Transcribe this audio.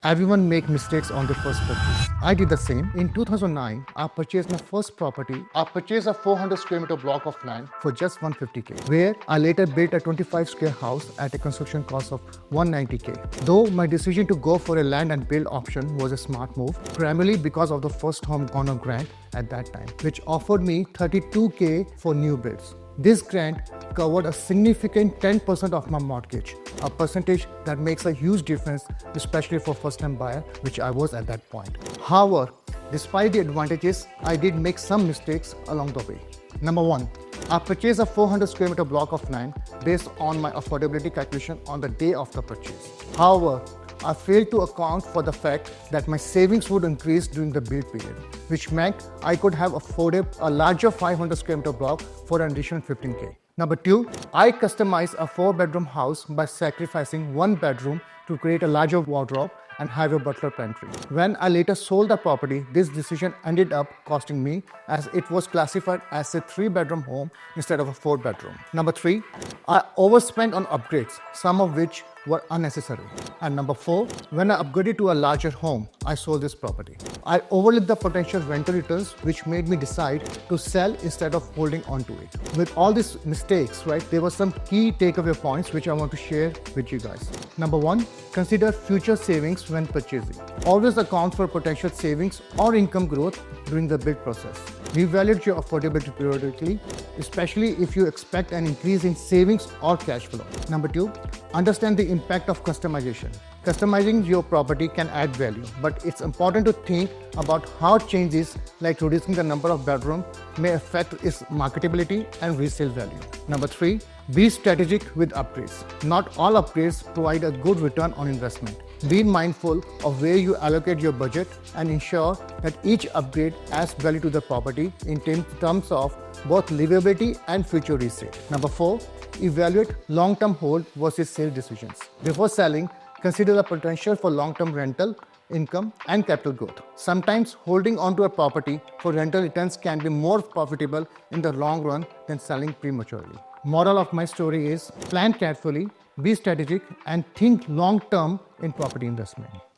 Everyone make mistakes on their first purchase. I did the same. In 2009, I purchased my first property. I purchased a 400 square meter block of land for just 150k, where I later built a 25 square house at a construction cost of 190k. Though my decision to go for a land and build option was a smart move, primarily because of the first home owner grant at that time, which offered me 32k for new builds. This grant covered a significant 10% of my mortgage, a percentage that makes a huge difference, especially for first-time buyer, which I was at that point. However, despite the advantages, I did make some mistakes along the way. Number one, I purchased a 400 square meter block of land based on my affordability calculation on the day of the purchase. However, I failed to account for the fact that my savings would increase during the build period, which meant I could have afforded a larger 500 square meter block for an additional 15k. Number two, I customized a 4-bedroom house by sacrificing one bedroom to create a larger wardrobe and have a butler pantry. When I later sold the property, this decision ended up costing me as it was classified as a 3-bedroom home instead of a 4-bedroom. Number three, I overspent on upgrades, some of which were unnecessary. And number four, when I upgraded to a larger home, I sold this property. I overlooked the potential rental returns, which made me decide to sell instead of holding on to it. With all these mistakes, there were some key takeaway points which I want to share with you guys. Number one, consider future savings when purchasing. Always account for potential savings or income growth during the build process. Reevaluate your affordability periodically, especially if you expect an increase in savings or cash flow. Number two, understand the impact of customization. Customizing your property can add value, but it's important to think about how changes like reducing the number of bedrooms may affect its marketability and resale value. Number three, be strategic with upgrades. Not all upgrades provide a good return on investment. Be mindful of where you allocate your budget and ensure that each upgrade adds value to the property in terms of both livability and future resale. Number four, evaluate long-term hold versus sale decisions. Before selling, consider the potential for long-term rental income and capital growth. Sometimes holding onto a property for rental returns can be more profitable in the long run than selling prematurely. Moral of my story is plan carefully, be strategic, and think long-term in property investment.